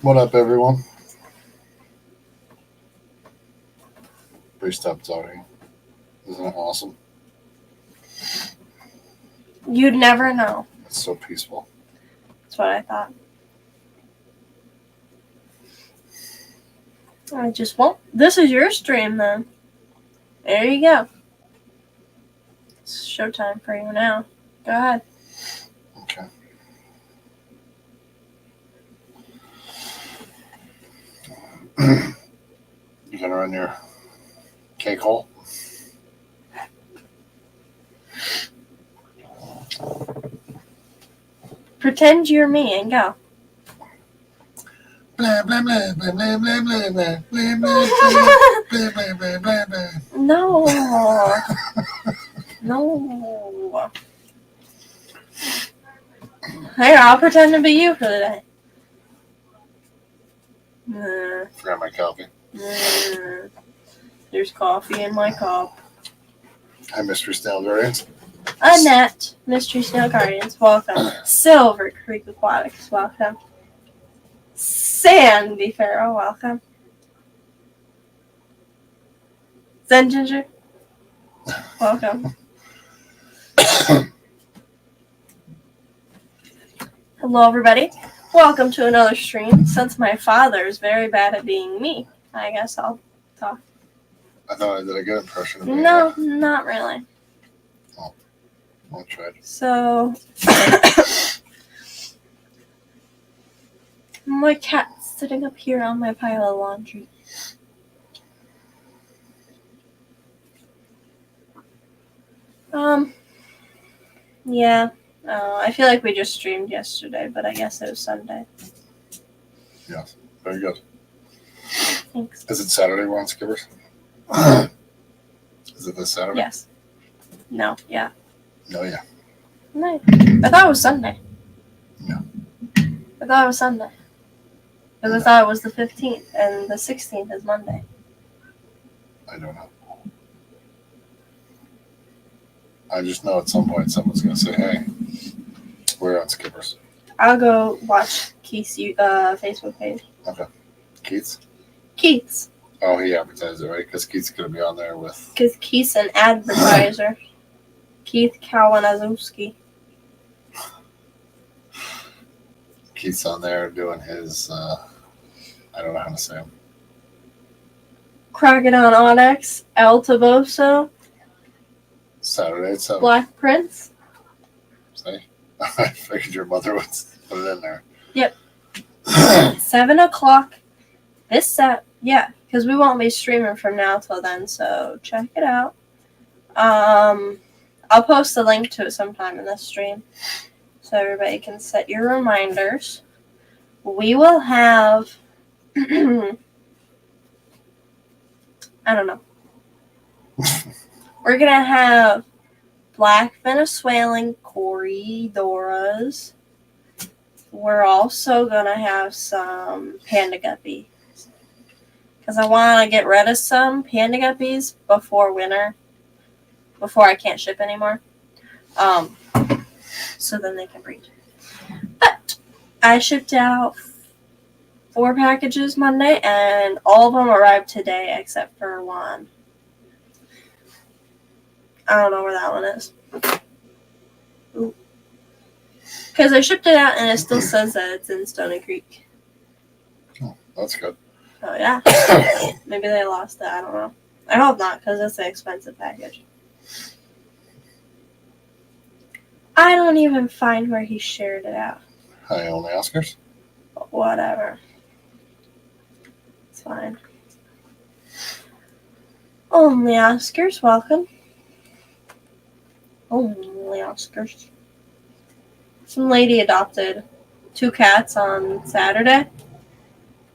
What up, everyone? Please stop talking. Isn't it awesome? You'd never know. It's so peaceful. That's what I thought. I just won't. This is your stream then. There you go. It's showtime for you now. Go ahead. Okay. You gonna run your cake hole? Pretend you're me and go. Blah blah blah blah blah blah blah blah blah blah blah blah blah blah. No. No. Here, I'll pretend to be you for the day. Forgot my coffee. There's coffee in my cup. Hi, Mystery Snail Guardians. Annette, Mystery Snail Guardians, welcome. Silver Creek Aquatics, welcome. Sandy Farrow, welcome. Zen Ginger, welcome. Hello, everybody. Welcome to another stream. Since my father is very bad at being me, I guess I'll talk. I thought I did a good impression of you. No, not really. I'll try it. So, my cat's sitting up here on my pile of laundry. Yeah. I feel like we just streamed yesterday, but I guess it was Sunday. Yes. Very good. Thanks. Is it Saturday we're on Skippers? Is it this Saturday? Yes. No. Yeah. No, yeah. No. I thought it was Sunday. No. I thought it was Sunday. Because I thought it was the 15th, and the 16th is Monday. I don't know. I just know at some point someone's going to say, hey, we're on Skippers. I'll go watch Keith's Facebook page. Okay. Keith's? Keith's. Oh, he advertised it, right? Because Keith's going to be on there with... Because Keith's an advertiser. Keith Kalinowski. Keith's on there doing his, I don't know how to say him. Crocodile Onyx, El Tavoso, Saturday at 7. Black Prince. See? I figured your mother would put it in there. Yep. 7 o'clock. This set. Yeah, because we won't be streaming from now till then, so check it out. I'll post a link to it sometime in this stream so everybody can set your reminders. We will have... I don't know. We're going to have black Venezuelan corridoras. We're also going to have some panda guppies. Because I want to get rid of some panda guppies before winter. Before I can't ship anymore. So then they can breed. But I shipped out 4 packages Monday, and all of them arrived today except for one. I don't know where that one is. Because I shipped it out and it still says that it's in Stony Creek. Oh, that's good. Oh, yeah. Maybe they lost it. I don't know. I hope not, because it's an expensive package. I don't even find where he shared it out. Hi, only Oscars? But whatever. It's fine. Only Oscars, welcome. Only Oscars. Some lady adopted 2 cats on Saturday.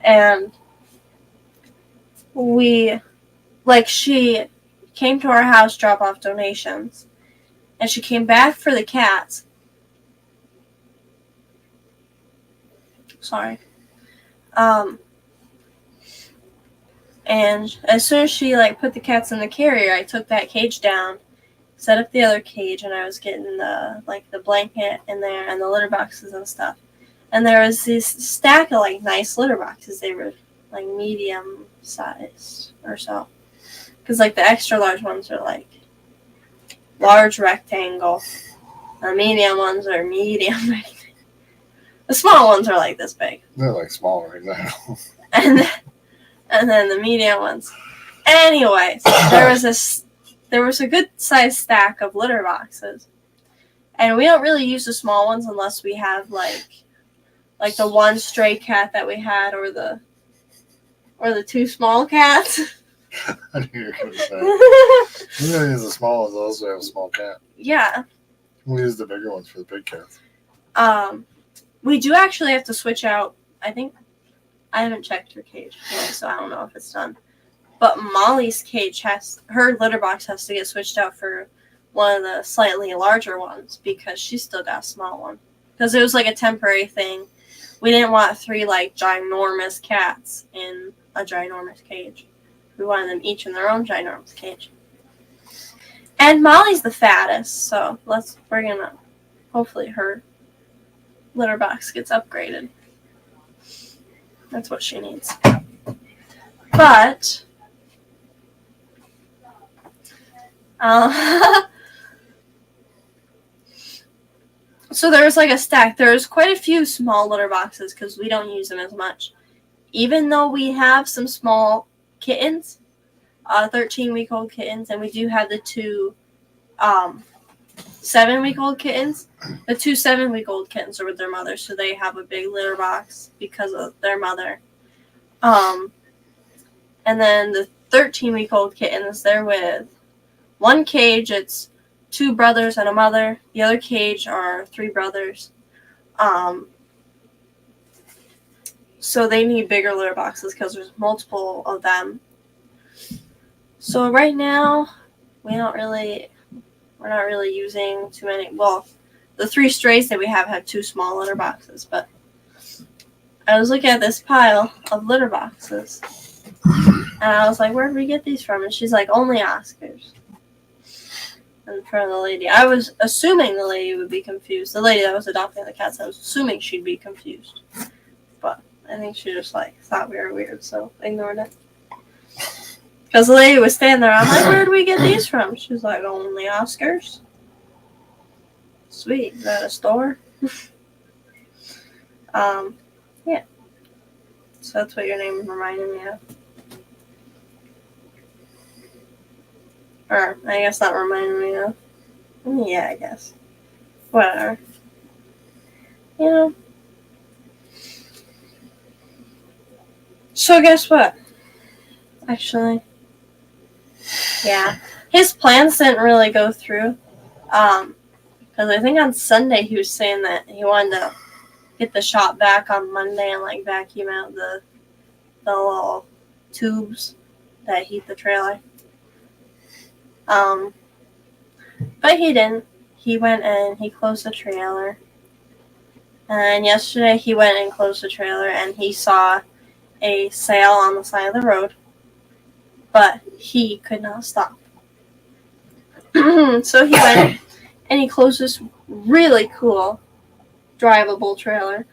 And she came to our house, drop off donations. And she came back for the cats. Sorry. And as soon as she put the cats in the carrier, I took that cage down, set up the other cage, and I was getting the blanket in there and the litter boxes and stuff. And there was this stack of like nice litter boxes. They were like medium sized or so. Because like the extra large ones are like large rectangle. The medium ones are medium rectangle. The small ones are like this big. They're like small right now. And then the medium ones. Anyways, there was a good sized stack of litter boxes. And we don't really use the small ones unless we have like the one stray cat that we had or the two small cats. I knew you were going to say. We don't use the small ones, also have a small cat. Yeah. We use the bigger ones for the big cats. We do actually have to switch out. I think I haven't checked her cage yet, so I don't know if it's done. But Molly's cage her litter box has to get switched out for one of the slightly larger ones because she's still got a small one. Because it was like a temporary thing. We didn't want 3 like ginormous cats in a ginormous cage. We wanted them each in their own ginormous cage. And Molly's the fattest, so we're gonna hopefully her litter box gets upgraded. That's what she needs. But so there was like a stack. There's quite a few small litter boxes because we don't use them as much. Even though we have some small kittens, 13-week-old kittens, and we do have the 2 7-week-old kittens. The 2 7-week-old kittens are with their mother, so they have a big litter box because of their mother. And then the 13-week-old kittens, they're with one cage. It's 2 brothers and a mother. The other cage are 3 brothers. So they need bigger litter boxes because there's multiple of them. So right now, we're not really using too many. Well, the 3 strays that we have 2 small litter boxes, but I was looking at this pile of litter boxes, and I was like, where did we get these from? And she's like, only Oscars. In front of the lady. I was assuming the lady would be confused. The lady that was adopting the cats, I was assuming she'd be confused. But I think she just thought we were weird, so ignored it. Because the lady was standing there, I'm like, where did we get these from? She's like, only Oscars. Sweet. Is that a store? Yeah. So that's what your name reminded me of. Or, I guess that reminded me of. Yeah, I guess. Whatever. You know. So guess what? Actually. Yeah. His plans didn't really go through. Because I think on Sunday he was saying that he wanted to get the shop back on Monday and vacuum out the little tubes that heat the trailer. But he didn't. He went and he closed the trailer. And yesterday he went and closed the trailer and he saw a sale on the side of the road. But he could not stop. So he went and he closed this really cool drivable trailer,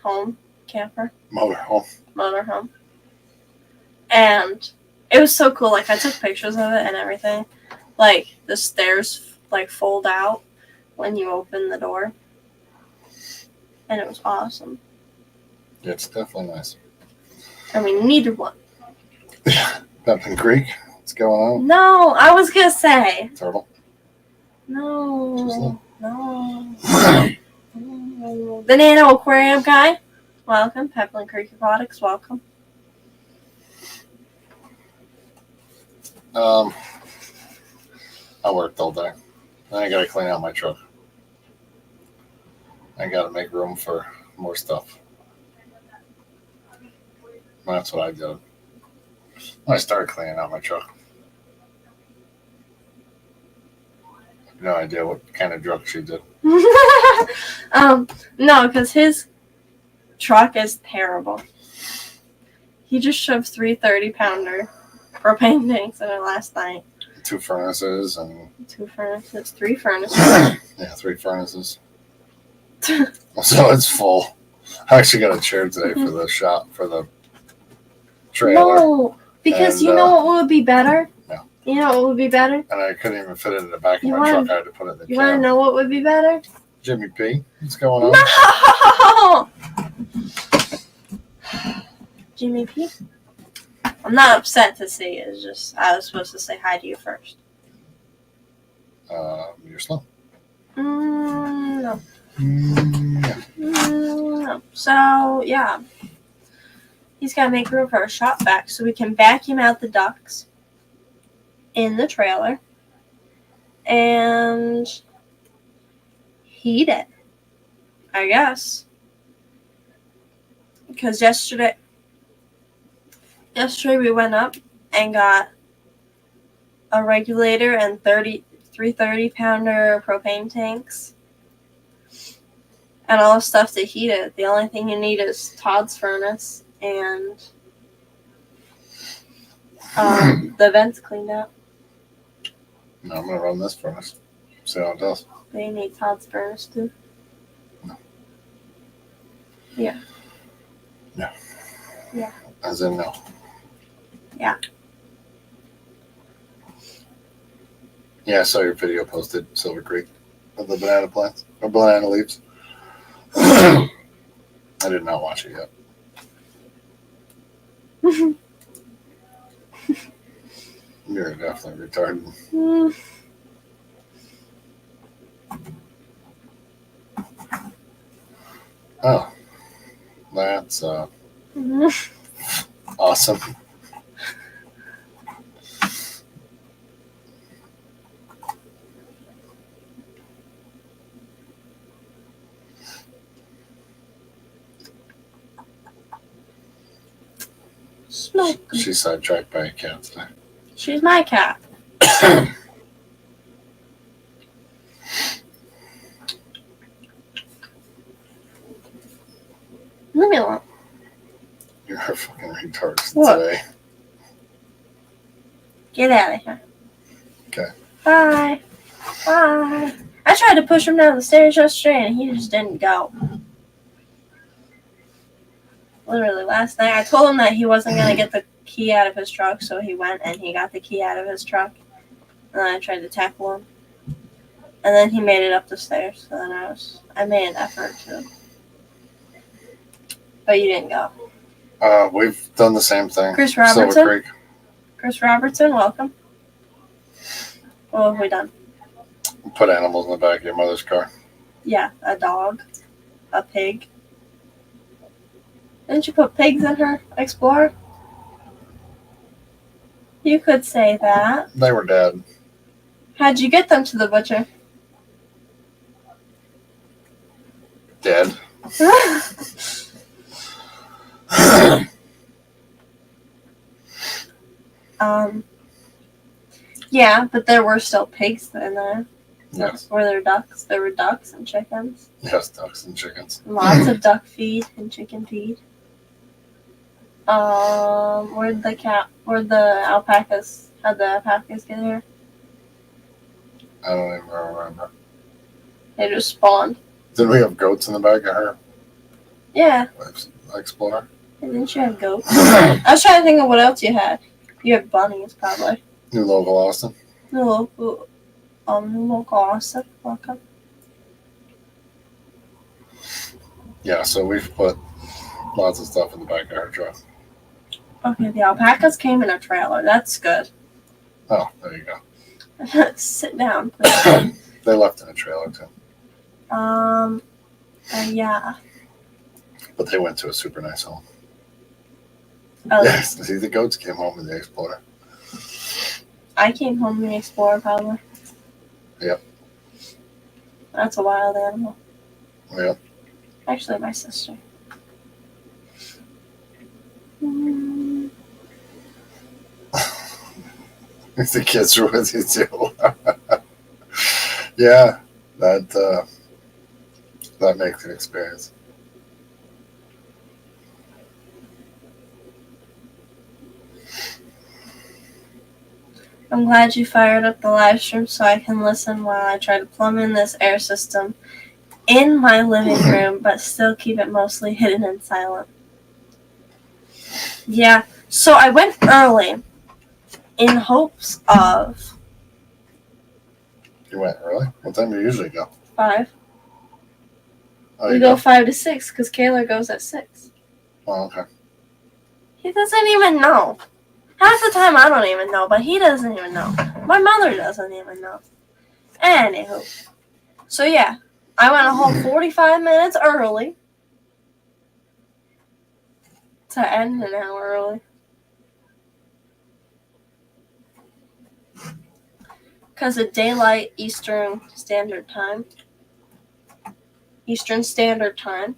camper. Motorhome. And it was so cool. I took pictures of it and everything. The stairs, fold out when you open the door. And it was awesome. It's definitely nice. And we needed one. Pepin Creek, what's going on? No, I was going to say. Turtle? No. The Nano Aquarium guy. Welcome. Pepin Creek Aquatics, welcome. I worked all day. Then I gotta clean out my truck. I gotta make room for more stuff. That's what I did. I started cleaning out my truck. I have no idea what kind of truck she did. No, because his truck is terrible. He just shoved 3 30-pounder propane tanks in it last night. 2 furnaces and 3 furnaces. yeah, 3 furnaces. So it's full. I actually got a chair today for the shop for the trailer, No, because And, you know what would be better? No. You know what would be better? and I couldn't even fit it in the back of You my wanna- truck. I had to put it in the You want to cab. know what would be better? Jimmy P, what's going on? No! Jimmy P? I'm not upset to see it. It's just I was supposed to say hi to you first. You're slow. No. Yeah. No. So, yeah. He's got to make room for a shop vac so we can vacuum out the ducks in the trailer and heat it, I guess. Because yesterday we went up and got a regulator and 330-pounder propane tanks and all the stuff to heat it. The only thing you need is Todd's furnace and the vents cleaned out. No, I'm gonna run this furnace. See how it does. But you need Todd's furnace too. No. Yeah. No. Yeah. As in no. Yeah. Yeah, I saw your video posted, Silver Creek, of the banana plants or banana leaves. I did not watch it yet. You're definitely retarded. Oh, that's awesome. Smoke. She's sidetracked by a cat today. She's my cat. Leave me alone. You're a fucking retard What? today. Get out of here. Okay. Bye. Bye. I tried to push him down the stairs yesterday and he just didn't go. Literally last night, I told him that he wasn't going to get the key out of his truck, so he went and he got the key out of his truck. And then I tried to tackle him. And then he made it up the stairs. So then I made an effort to. But you didn't go. We've done the same thing. Chris Silver Robertson? Creek. Chris Robertson, welcome. What have we done? Put animals in the back of your mother's car. Yeah, a dog, a pig. Didn't you put pigs in her Explorer? You could say that. They were dead. How'd you get them to the butcher? Dead. Yeah, but there were still pigs in there. Yes. Were there ducks? There were ducks and chickens. Yes, ducks and chickens. Lots of duck feed and chicken feed. Where'd the alpacas? How'd the alpacas get here? I don't even remember. They just spawned. Did we have goats in the back of her Yeah. Explorer? Didn't you have goats? I was trying to think of what else you had. You had bunnies, probably. New local Austin. New local Austin. Welcome. Yeah, so we've put lots of stuff in the back of her truck. Okay, the alpacas came in a trailer. That's good. Oh, there you go. Sit down, please. They left in a trailer too. Yeah. But they went to a super nice home. Oh, Yes, see, the goats came home in the Explorer. I came home in the Explorer, probably. Yep. That's a wild animal. Yep. Actually, my sister. The kids were with you too. Yeah, that makes an experience. I'm glad you fired up the live stream so I can listen while I try to plumb in this air system in my living room, but still keep it mostly hidden and silent. Yeah, so I went early in hopes of You went early? What time do you usually go? 5. Oh, We you go go? 5 to 6 because Kayla goes at 6. Oh, okay. He doesn't even know. Half the time I don't even know, but he doesn't even know. My mother doesn't even know. Anywho. So yeah, I went a whole 45 minutes early to end an hour early. Because of daylight Eastern Standard Time. Eastern Standard Time.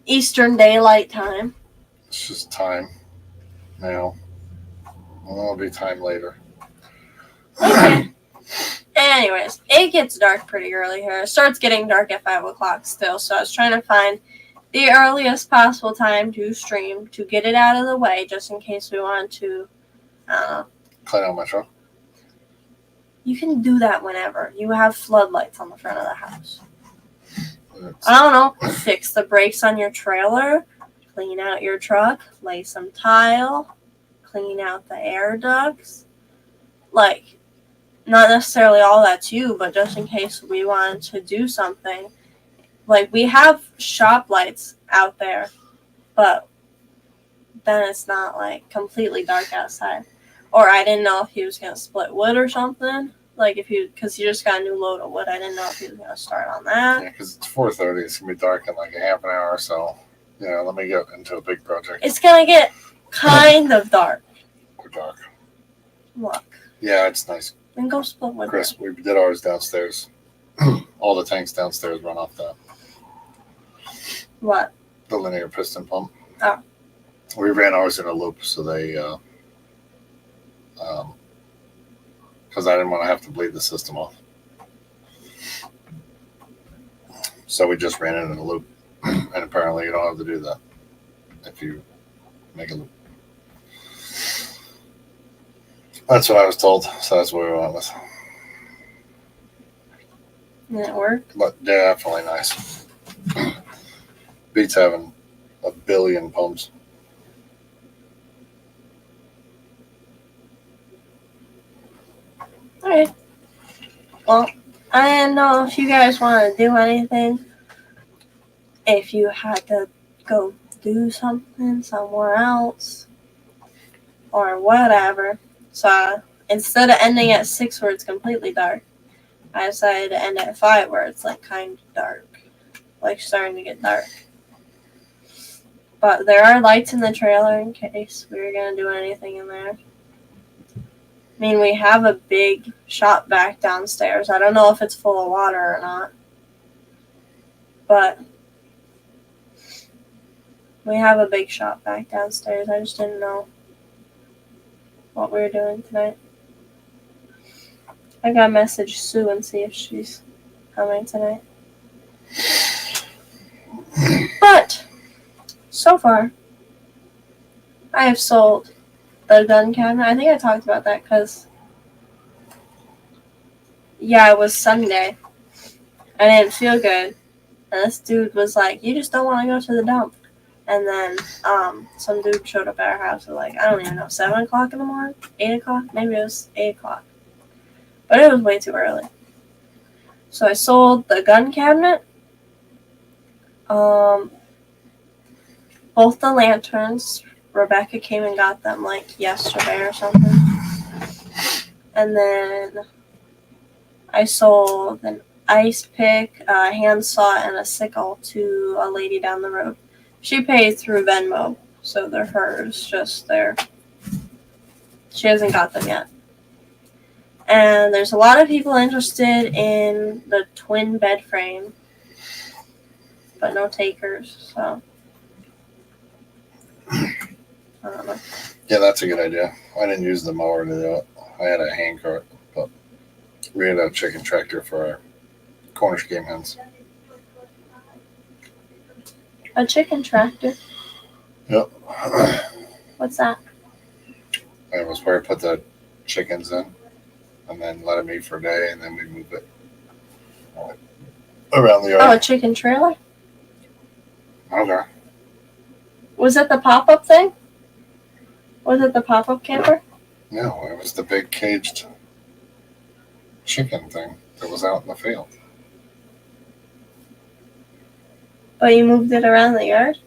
Eastern Daylight Time. It's just time now. Well, it'll be time later. Okay. Anyways, it gets dark pretty early here. It starts getting dark at 5 o'clock still, so I was trying to find the earliest possible time to stream to get it out of the way just in case we want to. Clean out my truck. You can do that whenever. You have floodlights on the front of the house. It's, I don't know. Fix the brakes on your trailer. Clean out your truck. Lay some tile. Clean out the air ducts. Like, not necessarily all that's you, but just in case we wanted to do something. Like, we have shop lights out there, but then it's not, like, completely dark outside. Or I didn't know if he was going to split wood or something. Like, because he just got a new load of wood. I didn't know if he was going to start on that. yeah, because it's 4:30. It's going to be dark in like a half an hour or so. Let me get into a big project. It's going to get kind of dark. Or dark. Look. Yeah, it's nice. Then go split wood. Chris, we did ours downstairs. All the tanks downstairs run off that. What? The linear piston pump. Oh. We ran ours in a loop, so they, because I didn't want to have to bleed the system off. So we just ran it in a loop. And apparently you don't have to do that if you make a loop. That's what I was told, so that's what we went with. Did it work? But definitely nice. Beats having a billion pumps. Alright. Well, I didn't know if you guys want to do anything. If you had to go do something somewhere else. Or whatever. So, instead of ending at 6 where it's completely dark, I decided to end at 5 where it's like kind of dark. Like starting to get dark. But there are lights in the trailer in case we were going to do anything in there. I mean, we have a big shop vac downstairs. I don't know if it's full of water or not. But we have a big shop vac downstairs. I just didn't know what we were doing tonight. I gotta message Sue and see if she's coming tonight. But so far, I have sold the gun cabinet. I think I talked about that because, yeah, it was Sunday. I didn't feel good. And this dude was like, you just don't want to go to the dump. And then some dude showed up at our house at like, I don't even know, 7 o'clock in the morning? 8 o'clock? Maybe it was 8 o'clock. But it was way too early. So I sold the gun cabinet. Both the lanterns. Rebecca came and got them like yesterday or something. And then I sold an ice pick, a handsaw, and a sickle to a lady down the road. She paid through Venmo, so they're hers, just there. She hasn't got them yet. And there's a lot of people interested in the twin bed frame, but no takers, so I don't know. Yeah, that's a good idea. I didn't use the mower to do it. I had a hand cart, but we had a chicken tractor for our Cornish game hens. A chicken tractor? Yep. What's that? It was where I put the chickens in and then let them eat for a day and then we move it. around the Oh, a yard. chicken trailer? Okay. Was it the pop-up thing? Was it the pop-up camper? No, it was the big caged chicken thing that was out in the field. But you moved it around the yard?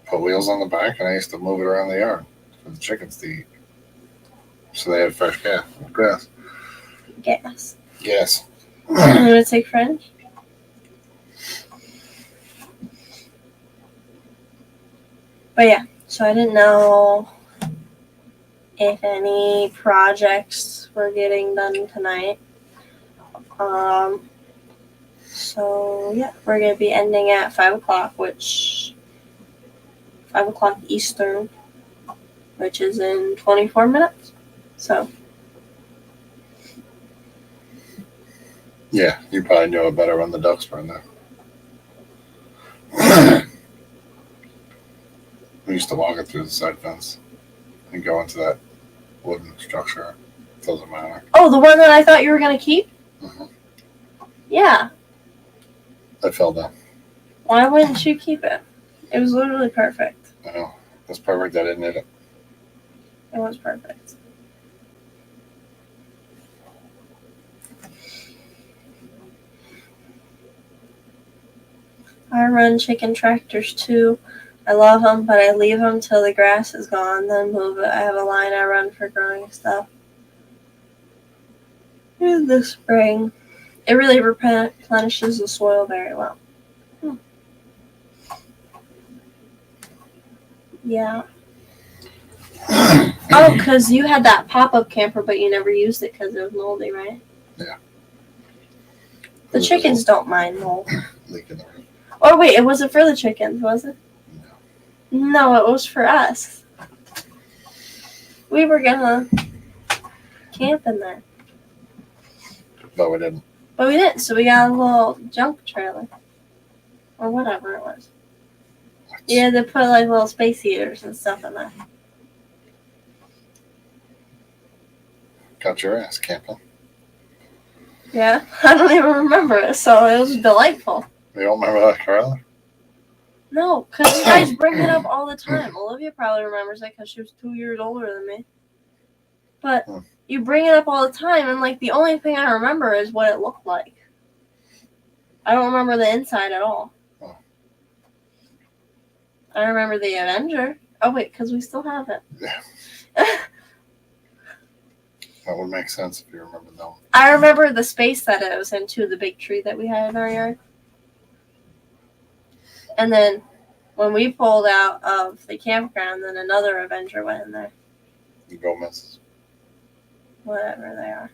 Put wheels on the back, and I used to move it around the yard for the chickens to eat. So they had fresh grass. Gas. Yes. Lunatic French? But yeah, so I didn't know if any projects were getting done tonight. So yeah, we're gonna be ending at 5:00, 5:00 Eastern, which is in 24 minutes. So Yeah, you probably know it better when the ducks burn there. We used to walk it through the side fence and go into that wooden structure. Doesn't matter. oh, the one that I thought you were gonna keep? Mhm. Yeah. I fell down. Why wouldn't you keep it? It was literally perfect. I know. That's perfect. I didn't hit it. It was perfect. I run chicken tractors too. I love them, but I leave them till the grass is gone, then move it. I have a line I run for growing stuff. In the spring, it really replenishes the soil very well. Yeah. Oh, because you had that pop-up camper, but you never used it because it was moldy, right? Yeah. The chickens don't mind mold. Leak in the roof. Oh, wait, it wasn't for the chickens, was it? No, it was for us. We were gonna camp in there, But we didn't. but we didn't, so we got a little junk trailer. Or whatever it was. You had to put like little space heaters and stuff in there. Got your ass camping. Yeah, I don't even remember it, so it was delightful. You don't remember that, Carla? No, because you guys bring it up all the time. Olivia probably remembers it because she was 2 years older than me. But you bring it up all the time, and like the only thing I remember is what it looked like. I don't remember the inside at all. Oh. I remember the Avenger. Oh wait, because we still have it. Yeah. That would make sense if you remember that one. I remember the space that it was in too, the big tree that we had in our yard. And then when we pulled out of the campground, then another Avenger went in there. You go, missus. Whatever they are.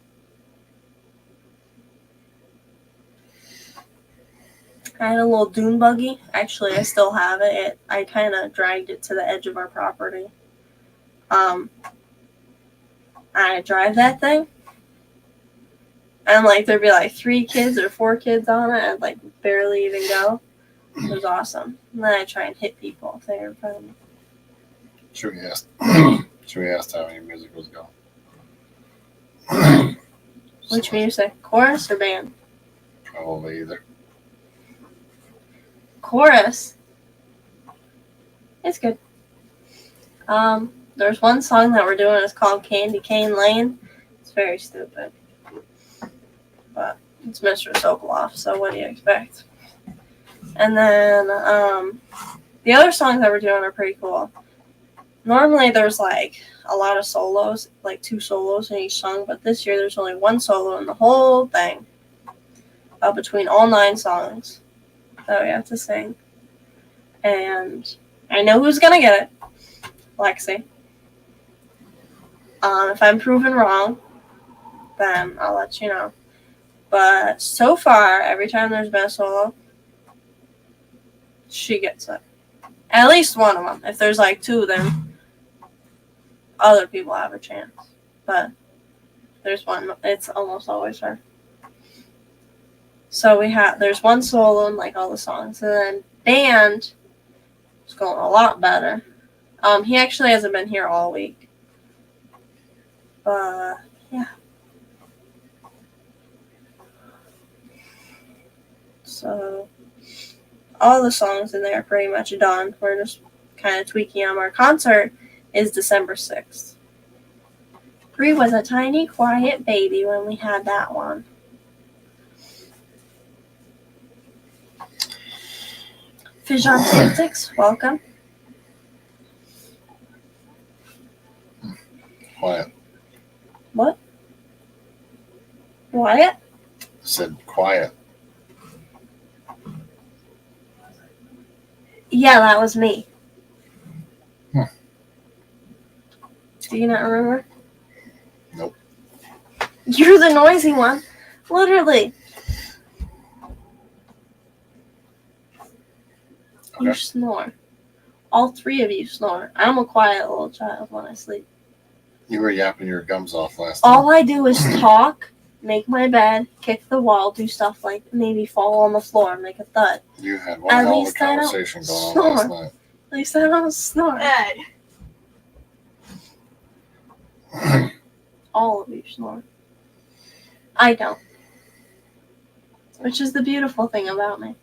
I had a little dune buggy. Actually, I still have it. I kind of dragged it to the edge of our property. I drive that thing. And like there'd be like 3 kids or 4 kids on it and like barely even go. It was awesome. And then I try and hit people if they were in front of me. Should we ask how many music was going? Which music? Chorus or band? Probably either. Chorus. It's good. There's one song that we're doing. It's called Candy Cane Lane. It's very stupid. But it's Mr. Sokoloff, so what do you expect? And then the other songs that we're doing are pretty cool. Normally there's like a lot of solos, like 2 solos in each song, but this year there's only 1 solo in the whole thing. Between all 9 songs that we have to sing. And I know who's gonna get it. Lexi. If I'm proven wrong, then I'll let you know. But so far, every time there's been a solo, she gets it. At least one of them. If there's like 2, then other people have a chance. But there's one. It's almost always her. So there's 1 solo in like all the songs, and then band is going a lot better. He actually hasn't been here all week. But yeah. So all the songs in there are pretty much done. We're just kind of tweaking them. Our concert is December 6th. Bree was a tiny, quiet baby when we had that one. Fijon Tactics, welcome. Quiet. What? Wyatt? I said quiet. Yeah, that was me. Hmm. Do you not remember? Nope. You're the noisy one. Literally. You Okay. snore. All three of you snore. I'm a quiet little child when I sleep. You were yapping your gums off last time. All I do is talk, make my bed, kick the wall, do stuff like maybe fall on the floor and make a thud. You had one At hell of a least I don't conversation going on last snore. night. At least I don't snore. All of you snore. I don't. Which is the beautiful thing about me.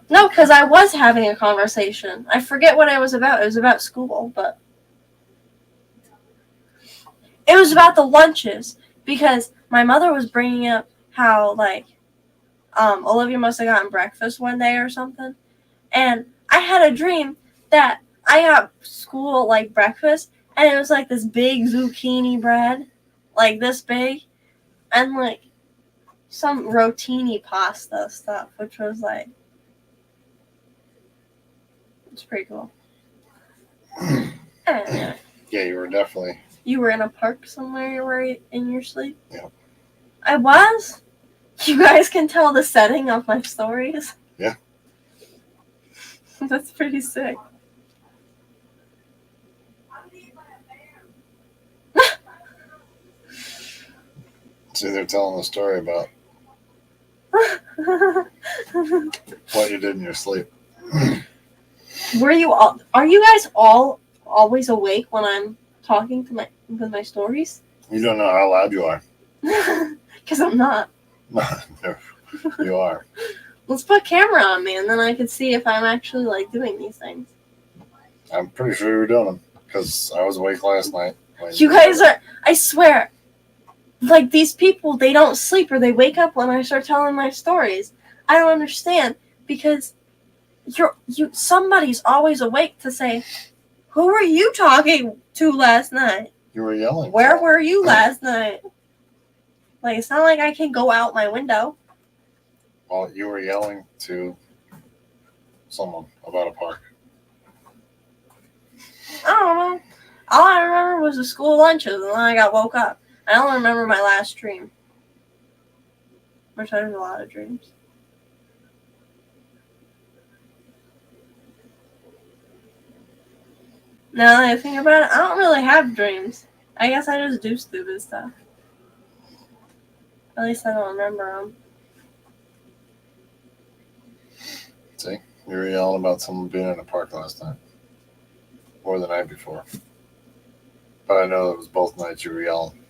No, because I was having a conversation. I forget what it was about. It was about school, but it was about the lunches because my mother was bringing up how like Olivia must have gotten breakfast one day or something, and I had a dream that I got school like breakfast, and it was like this big zucchini bread, like this big, and like some rotini pasta stuff, which was like. It's pretty cool. Anyway, Yeah, you were definitely. you were in a park somewhere. You were in your sleep. Yep. I was. You guys can tell the setting of my stories. Yeah. That's pretty sick. See, they're telling a story about what you did in your sleep. Were you all? Are you guys all always awake when I'm talking to with my stories? You don't know how loud you are. Because I'm not. You are. Let's put camera on me, and then I can see if I'm actually like doing these things. I'm pretty sure you were doing them because I was awake last night. You guys are. I swear. Like these people, they don't sleep or they wake up when I start telling my stories. I don't understand because somebody's always awake to say, "Who were you talking to last night? You were yelling. Where were you last night?" Like it's not like I can go out my window. Well, you were yelling to someone about a park. I don't know. All I remember was the school lunches, and then I got woke up. I don't remember my last dream. Which I had a lot of dreams. Now that I think about it, I don't really have dreams. I guess I just do stupid stuff. At least I don't remember them. See, you were yelling about someone being in a park last night. Or the night before. But I know it was both nights you were yelling.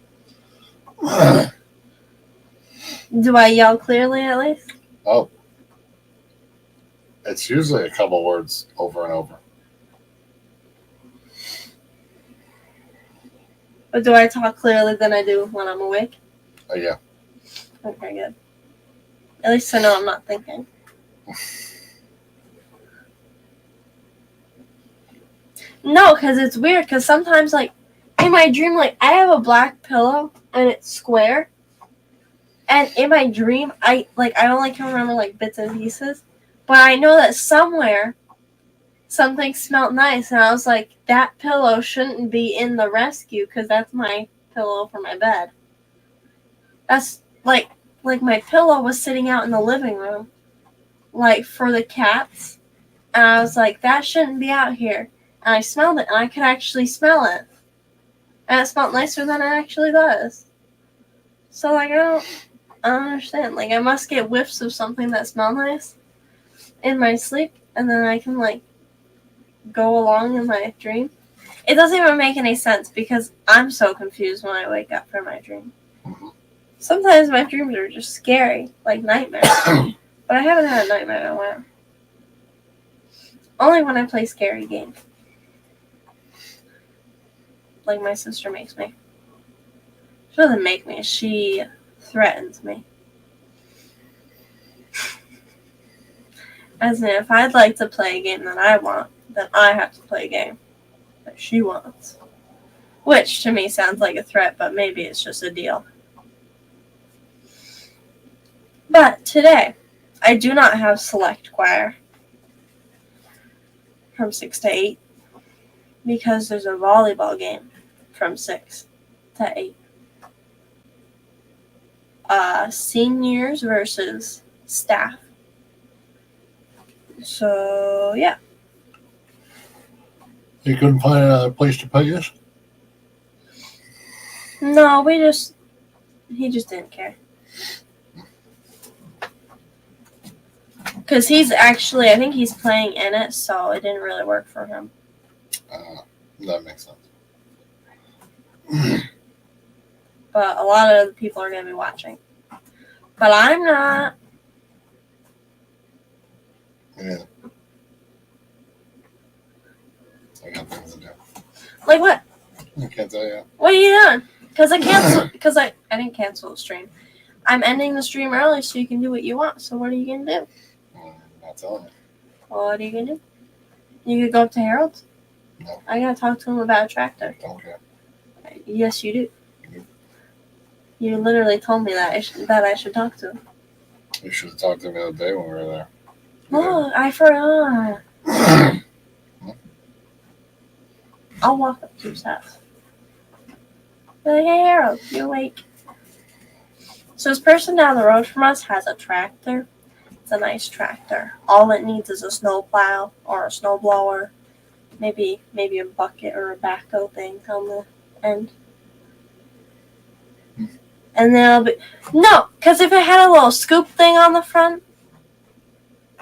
Do I yell clearly at least? Oh. It's usually a couple words over and over. Or do I talk clearly than I do when I'm awake? Yeah. Okay, good. At least I know I'm not thinking. No, because it's weird, because sometimes, like, in my dream, like, I have a black pillow, and it's square, and in my dream, I only can remember, like, bits and pieces, but I know that somewhere, something smelled nice, and I was like, that pillow shouldn't be in the rescue, because that's my pillow for my bed. That's, like, my pillow was sitting out in the living room, like, for the cats, and I was like, that shouldn't be out here. And I smelled it, and I could actually smell it. And it smelled nicer than it actually does. So, like, I don't understand. Like, I must get whiffs of something that smell nice in my sleep, and then I can, like, go along in my dream. It doesn't even make any sense, because I'm so confused when I wake up from my dream. Mm-hmm. Sometimes my dreams are just scary, like nightmares. But I haven't had a nightmare in a while. Only when I play scary games. Like my sister makes me. She doesn't make me, she threatens me. As in, if I'd like to play a game that I want, then I have to play a game that she wants. Which to me sounds like a threat, but maybe it's just a deal. But today, I do not have select choir from 6 to 8 because there's a volleyball game from 6 to 8. Seniors versus staff. So, yeah. You couldn't find another place to put us? No, he just didn't care. Because he's actually, I think he's playing in it, so it didn't really work for him. That makes sense. But a lot of people are going to be watching. But I'm not. Yeah. I got things to do. Like what? I can't tell you. What are you doing? Because I didn't cancel the stream. I'm ending the stream early so you can do what you want. So what are you going to do? I'm not telling you. What are you going to do? You could go up to Harold's? No. I got to talk to him about a tractor. Don't care. Yes, you do. Nope. You literally told me that I should talk to him. You should have talked to me the other day when we were there. Oh, I forgot. I'll walk up to his house. Be like, hey, Harold, you awake? So this person down the road from us has a tractor. It's a nice tractor. All it needs is a snow plow or a snow blower. Maybe a bucket or a backhoe thing on the end. And then it'll be... No, because if it had a little scoop thing on the front,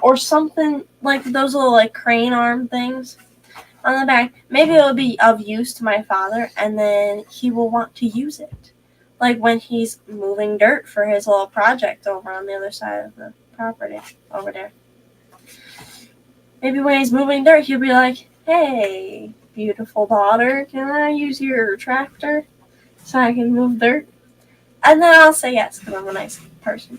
or something like those little like crane arm things on the back, maybe it will be of use to my father, and then he will want to use it. Like when he's moving dirt for his little project over on the other side of the property over there. Maybe when he's moving dirt, he'll be like, hey, beautiful daughter, can I use your tractor so I can move dirt? And then I'll say yes, because I'm a nice person.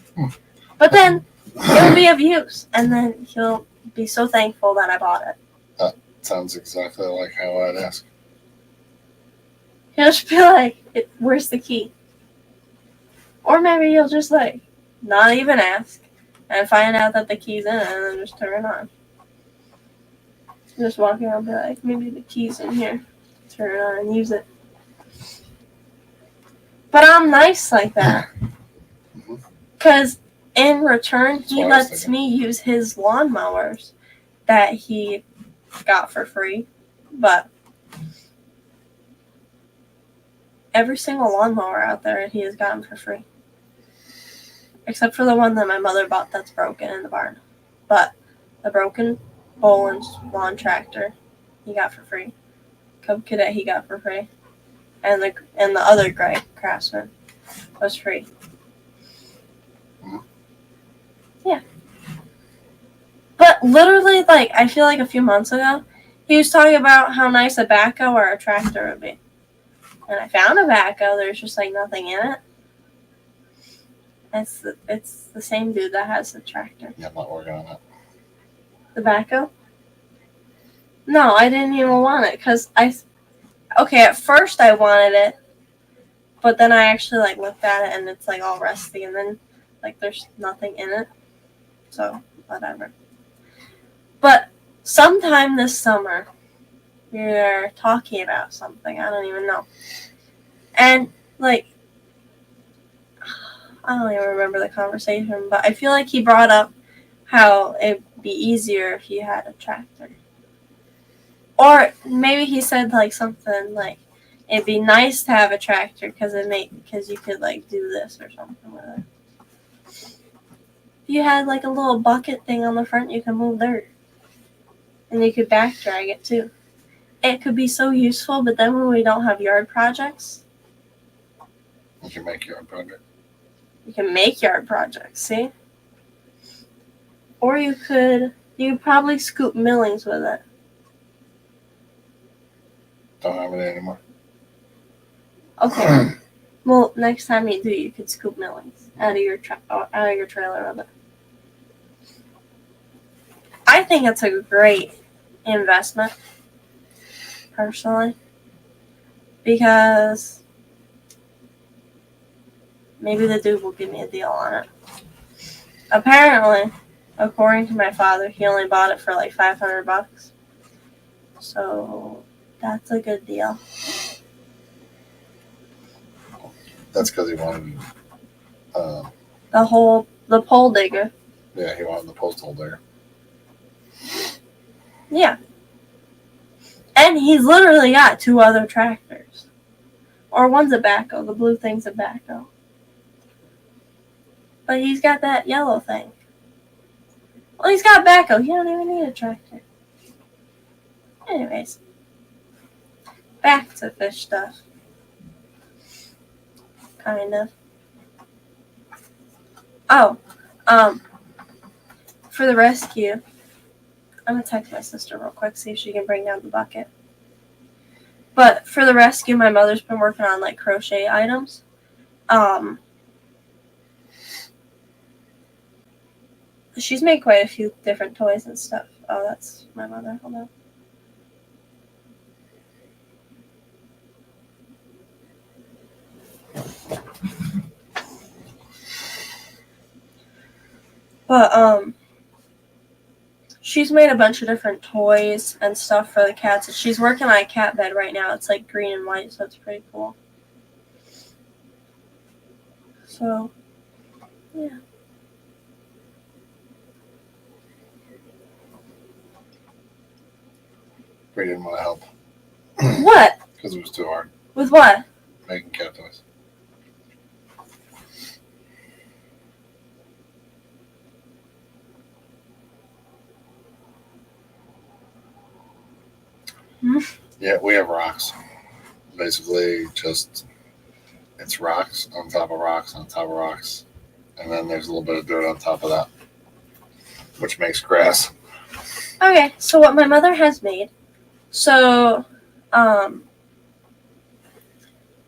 But then it'll be of use, and then he'll be so thankful that I bought it. Sounds exactly like how I'd ask. He'll just be like, where's the key? Or maybe he'll just like, not even ask, and find out that the key's in it, and then just turn it on. Just walk around and be like, maybe the key's in here. Turn it on and use it. But I'm nice like that. Because in return, he lets me use his lawnmowers that he got for free. But every single lawnmower out there he has gotten for free. Except for the one that my mother bought that's broken in the barn. But the broken Boland's lawn tractor he got for free. Cub Cadet he got for free. And the other gray Craftsman was free. Yeah. But literally, like, I feel like a few months ago, he was talking about how nice a backhoe or a tractor would be. And I found a backhoe, there's just, like, nothing in it. It's the same dude that has the tractor. Yeah, I'm not working on it. The backhoe? No, I didn't even want it, because okay, at first I wanted it, but then I actually, like, looked at it, and it's, like, all rusty, and then, like, there's nothing in it. So, whatever. But sometime this summer, we're talking about something. I don't even know. And, like, I don't even remember the conversation, but I feel like he brought up how it'd be easier if you had a tractor. Or maybe he said, like, something like, it'd be nice to have a tractor because you could, like, do this or something with it. If you had, like, a little bucket thing on the front, you can move dirt. And you could back drag it, too. It could be so useful, but then when we don't have yard projects... You can make your own project. You can make yard projects, see? Or you could probably scoop millings with it. Don't have it anymore. Okay. Well, next time you do, you could scoop millings out of your trailer with it. I think it's a great investment, personally, because maybe the dude will give me a deal on it. Apparently, according to my father, he only bought it for like $500. So that's a good deal. That's because he wanted. The pole digger. Yeah, he wanted the post hole there. Yeah. And he's literally got 2 other tractors. Or one's a backhoe. The blue thing's a backhoe. But he's got that yellow thing. Well, he's got backhoe. He don't even need a tractor. Anyways. Back to fish stuff. Kind of. Oh. For the rescue, I'm going to text my sister real quick, see if she can bring down the bucket. But for the rescue, my mother's been working on like crochet items. She's made quite a few different toys and stuff. Oh, that's my mother. Hold on. But she's made a bunch of different toys and stuff for the cats. She's working on a cat bed right now. It's like green and white, so it's pretty cool. So, yeah. We didn't want to help What? because it was too hard With what? making cat toys. Yeah, we have rocks. Basically, just it's rocks on top of rocks on top of rocks, and then there's a little bit of dirt on top of that, which makes grass. Okay, so what my mother has made. So,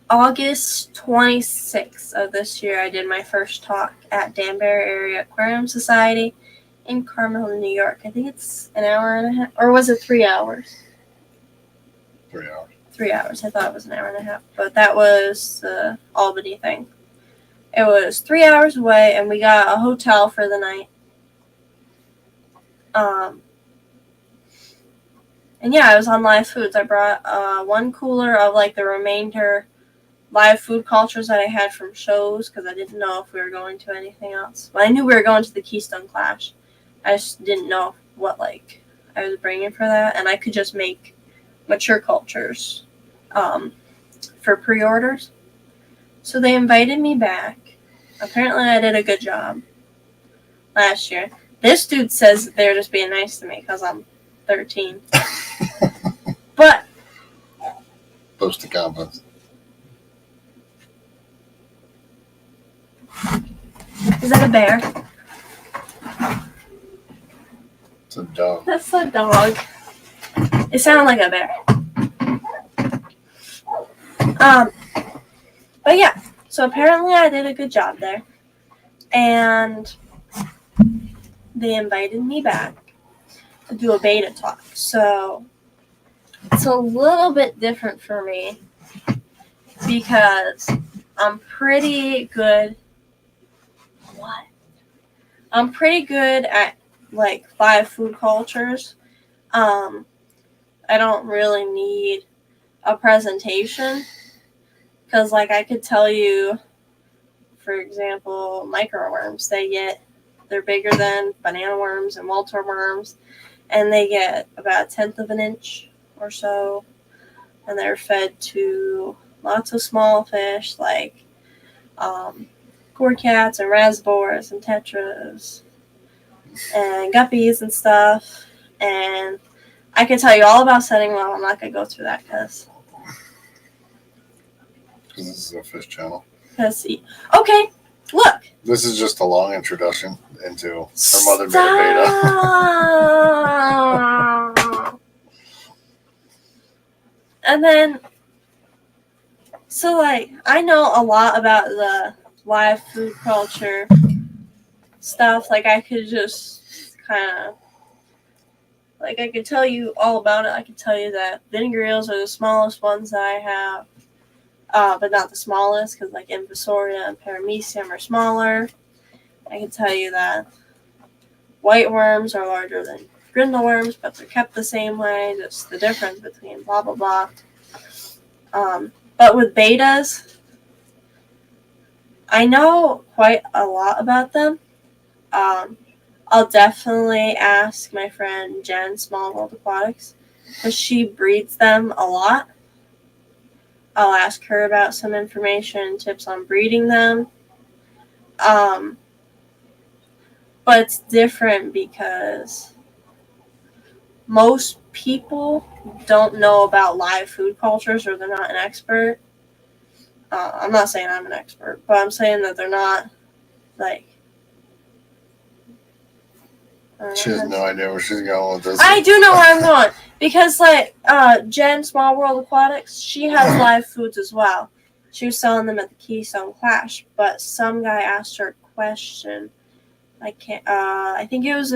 August 26th of this year, I did my first talk at Danbury Area Aquarium Society in Carmel, New York. I think it's an hour and a half, or was it 3 hours? 3 hours. 3 hours. I thought it was an hour and a half, but that was the Albany thing. It was 3 hours away, and we got a hotel for the night. And yeah, I was on live foods. I brought 1 cooler of like the remainder live food cultures that I had from shows because I didn't know if we were going to anything else. Well, I knew we were going to the Keystone Clash. I just didn't know what like I was bringing for that, and I could just make mature cultures for pre-orders. So they invited me back. Apparently I did a good job last year. This dude says they're just being nice to me because I'm 13. But Boost the confidence. is that a bear? It's a dog. That's a dog. It sounded like a bear. But yeah, so apparently I did a good job there. And they invited me back to do a beta talk. So it's a little bit different for me because I'm pretty good. What? I'm pretty good at like live food cultures. I don't really need a presentation because like I could tell you, for example, microworms, they're bigger than banana worms and Walter worms, and they get about 1/10 of an inch or so, and they're fed to lots of small fish like gorcats and rasbors and tetras and guppies and stuff. And I can tell you all about setting them up. I'm not going to go through that because This is a fish channel. okay, Look. This is just a long introduction into her mother made a beta. Stop. And then, so like, I know a lot about the live food culture stuff. Like, I could just kind of, like, I could tell you all about it. I could tell you that vinegar eels are the smallest ones that I have, but not the smallest, because like Infusoria and Paramecium are smaller. I can tell you that white worms are larger than grindle worms, but they're kept the same way. Just the difference between blah blah blah. But with betas, I know quite a lot about them. I'll definitely ask my friend Jen, Small World Aquatics, because she breeds them a lot. I'll ask her about some information, tips on breeding them. But it's different because most people don't know about live food cultures, or they're not an expert. I'm not saying I'm an expert, but I'm saying that they're not, like... She has no idea where she's going with this. I do know where I'm going. Because, like, Jen, Small World Aquatics, she has live foods as well. She was selling them at the Keystone Clash, but some guy asked her a question. I think it was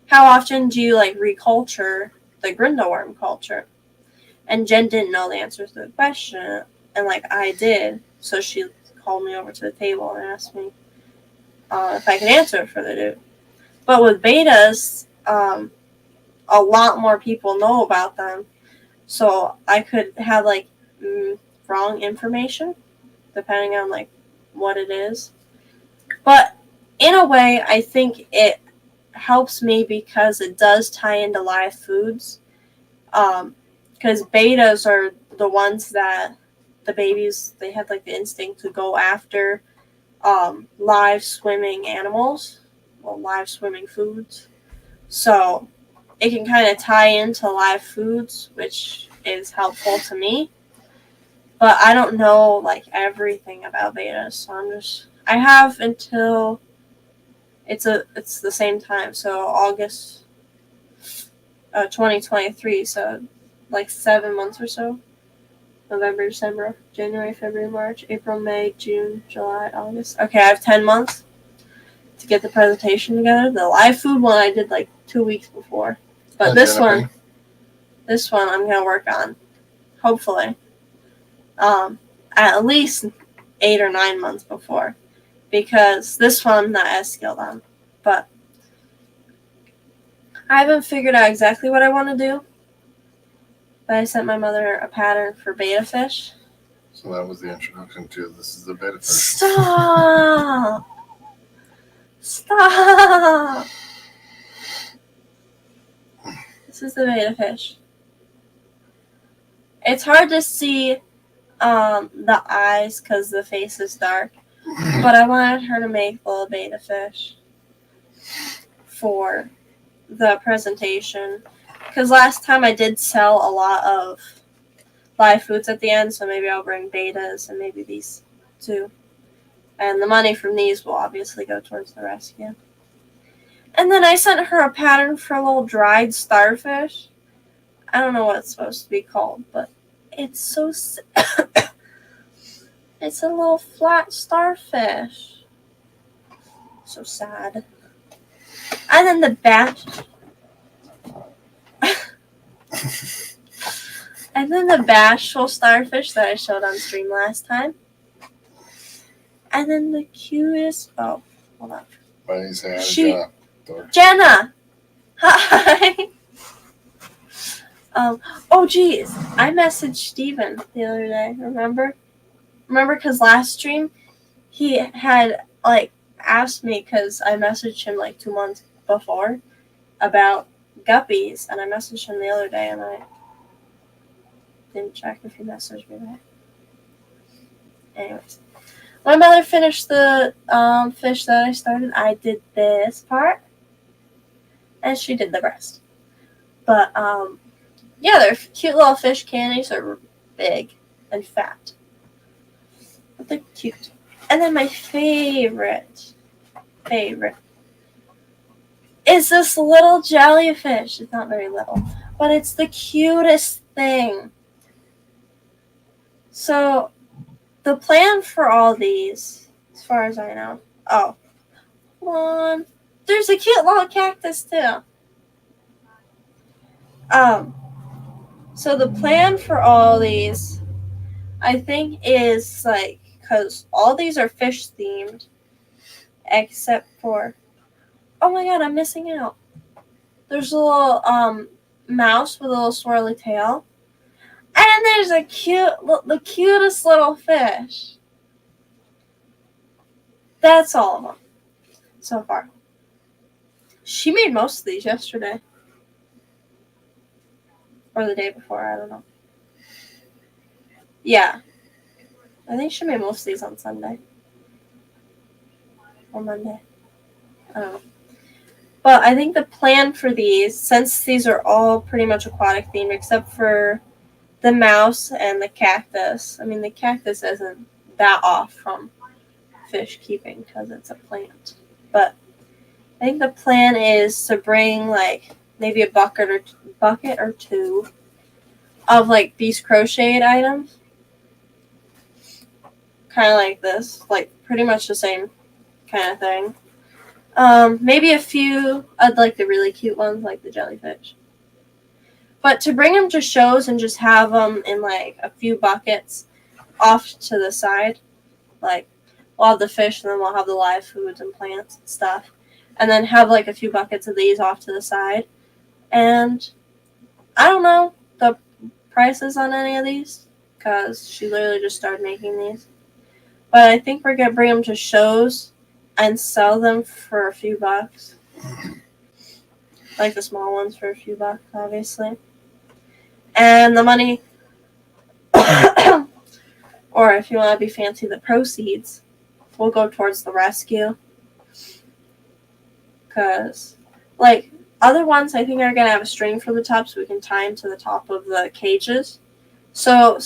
how often do you, like, reculture the grindle worm culture? And Jen didn't know the answer to the question, and, like, I did. So she called me over to the table and asked me if I could answer it for the dude. But with betas, a lot more people know about them. So I could have, like, wrong information, depending on, like, what it is. But in a way, I think it helps me because it does tie into live foods. Because betas are the ones that the babies, they have, like, the instinct to go after live swimming animals, or live swimming foods. So it can kind of tie into live foods, which is helpful to me. But I don't know, like, everything about betas, so I have until it's the same time, so August 2023, so like 7 months or so. November, December, January, February, March, April, May, June, July, August. Okay, I have 10 months to get the presentation together. The live food one I did like 2 weeks before. But this one I'm going to work on, hopefully, at least 8 or 9 months before. Because this one I'm not as skilled on. But I haven't figured out exactly what I want to do. But I sent my mother a pattern for beta fish. So that was the introduction to this is the beta fish. Stop! Stop! This is the beta fish. It's hard to see the eyes because the face is dark. But I wanted her to make a little beta fish for the presentation. Because last time I did sell a lot of live foods at the end, so maybe I'll bring betas and maybe these too. And the money from these will obviously go towards the rescue. And then I sent her a pattern for a little dried starfish. I don't know what it's supposed to be called, but it's so... It's a little flat starfish. So sad. And then the and then the bashful starfish that I showed on stream last time. And then the cutest... Oh, hold on. Why didn't you say hi to Jenna? Jenna! Hi! Oh, geez. I messaged Steven the other day, remember? Remember, because last stream, he had, like, asked me, because I messaged him, like, 2 months before, about guppies, and I messaged him the other day, and I didn't check if he messaged me back. Anyways. My mother finished the fish that I started. I did this part, and she did the rest. But, yeah, they're cute little fish candies. They're big and fat. But they're cute. And then my favorite is this little jellyfish. It's not very little, but it's the cutest thing. So the plan for all these, as far as I know, there's a cute little cactus too. So the plan for all these, I think, is like, because all these are fish themed, except for, oh my god, I'm missing out. There's a little mouse with a little swirly tail, and there's the cutest little fish. That's all of them so far. She made most of these yesterday. Or the day before, I don't know. Yeah. I think she made most of these on Sunday. Or Monday. I don't know. But I think the plan for these, since these are all pretty much aquatic themed, except for the mouse and the cactus. I mean, the cactus isn't that off from fish keeping because it's a plant. But I think the plan is to bring like maybe a bucket or two of like these crocheted items. Kind of like this, like pretty much the same kind of thing. Maybe a few of like the really cute ones, like the jellyfish. But to bring them to shows and just have them in like a few buckets off to the side, like we'll have the fish and then we'll have the live foods and plants and stuff, and then have like a few buckets of these off to the side. And I don't know the prices on any of these because she literally just started making these. But I think we're going to bring them to shows and sell them for a few bucks. Like the small ones for a few bucks, obviously. And the money, or if you want to be fancy, the proceeds will go towards the rescue. Because, like, other ones I think are going to have a string for the top so we can tie them to the top of the cages. So,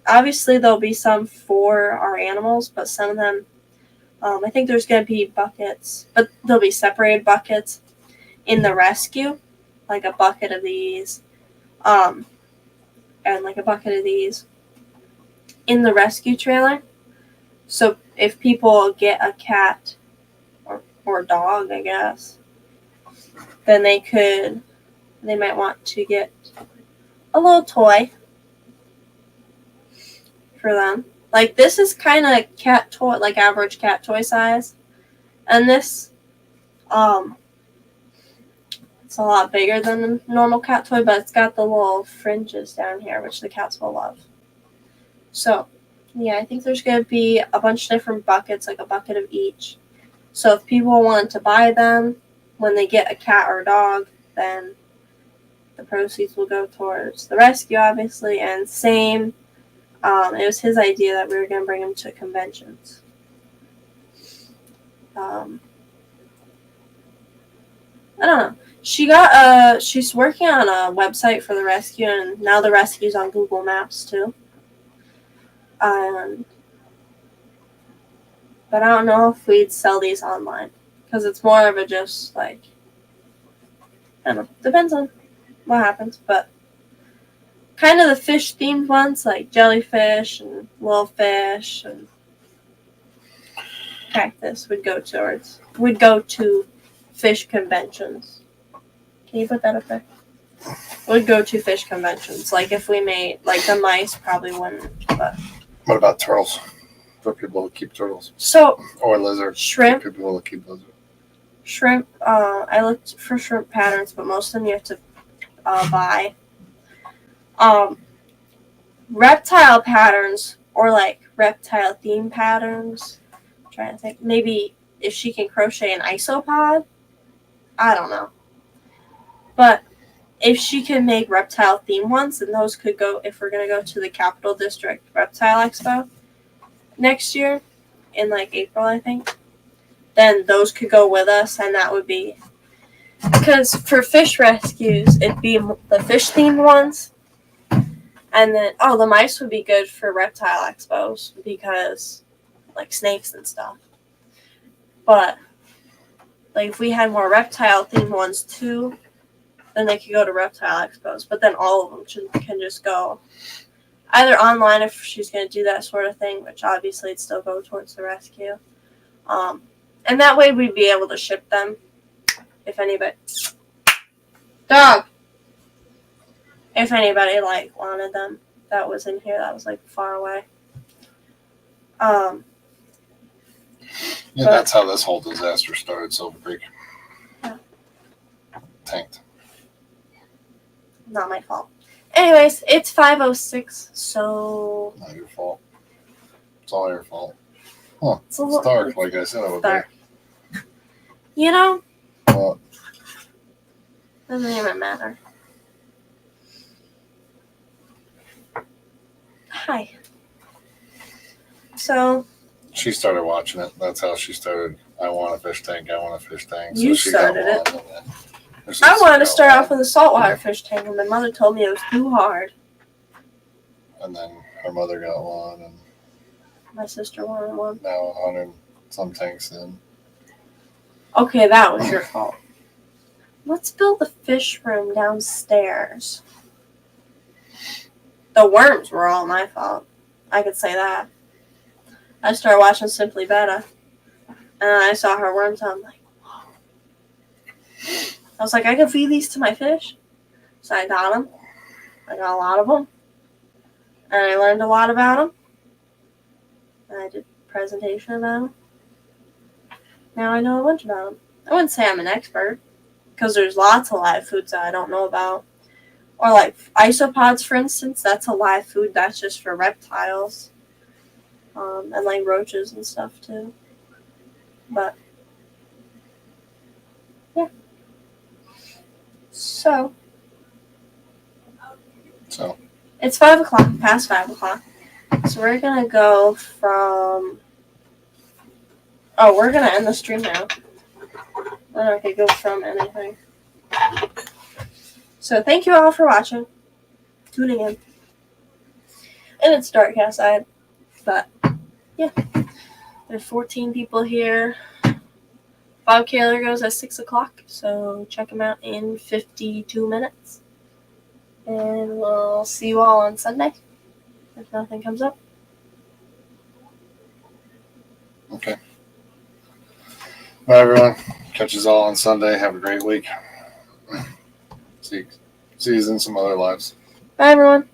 obviously there'll be some for our animals, but some of them, I think there's going to be buckets, but there'll be separated buckets in the rescue, like a bucket of these, and like a bucket of these in the rescue trailer. So if people get a cat or dog, I guess, then they might want to get a little toy for them. Like this is kind of cat toy, like average cat toy size, and this, it's a lot bigger than the normal cat toy, but it's got the little fringes down here, which the cats will love. So, yeah, I think there's going to be a bunch of different buckets, like a bucket of each. So if people want to buy them when they get a cat or a dog, then the proceeds will go towards the rescue, obviously. And same, it was his idea that we were going to bring him to conventions. I don't know. She's working on a website for the rescue, and now the rescue's on Google Maps too. But I don't know if we'd sell these online because it's more of a just like, I don't know, depends on what happens, but kind of the fish themed ones like jellyfish and little fish and cactus would go to fish conventions. Can you put that up there? Would go to fish conventions. Like if we made, like the mice probably wouldn't, but. What about turtles? For people who keep turtles. So. Or lizards. Shrimp. For people who keep lizards. Shrimp, I looked for shrimp patterns, but most of them you have to buy. Reptile patterns or like reptile theme patterns. I'm trying to think. Maybe if she can crochet an isopod. I don't know. But if she can make reptile theme ones, then those could go, if we're going to go to the Capital District Reptile Expo next year, in like April, I think, then those could go with us, and that would be, because for fish rescues, it'd be the fish themed ones, and then, the mice would be good for reptile expos, because like snakes and stuff. But like if we had more reptile themed ones too, then they could go to reptile expos. But then all of them can just go either online if she's going to do that sort of thing, which obviously it'd still go towards the rescue. And that way we'd be able to ship them if anybody... Dog! If anybody, like, wanted them that was in here that was, like, far away. Yeah, that's how this whole disaster started, Silver Creek. Yeah. Tanked. Not my fault. Anyways, it's 5:06, so... Not your fault. It's all your fault. It's Dark, like I said it would dark. You know, be. Well, doesn't even matter. Hi. So... she started watching it. That's how she started. I want a fish tank. I want a fish tank. You she started got it. one, and then her I sister wanted to got start one, off with a saltwater fish tank, and my mother told me it was too hard. and then her mother got one, and My sister wanted one. now 100 some tanks in. Okay, that was your fault. Let's build a fish room downstairs. The worms were all my fault. I could say that. I started watching Simply Betta, and I saw her worms, and I'm like, whoa. I was like, I can feed these to my fish. So I got them. I got a lot of them. And I learned a lot about them. And I did a presentation about them. Now I know a bunch about them. I wouldn't say I'm an expert, because there's lots of live foods that I don't know about. Or like isopods, for instance, that's a live food that's just for reptiles. And like roaches and stuff too. But yeah. So it's 5 o'clock, past 5 o'clock. So we're gonna go from... Oh, we're gonna end the stream now. Then I could go from anything. So thank you all for watching, tuning in. And it's dark outside, but yeah. There's 14 people here. Bob Kaler goes at 6 o'clock, so check him out in 52 minutes. And we'll see you all on Sunday, if nothing comes up. Okay. Bye, everyone. Catch us all on Sunday. Have a great week. See you in some other lives. Bye, everyone.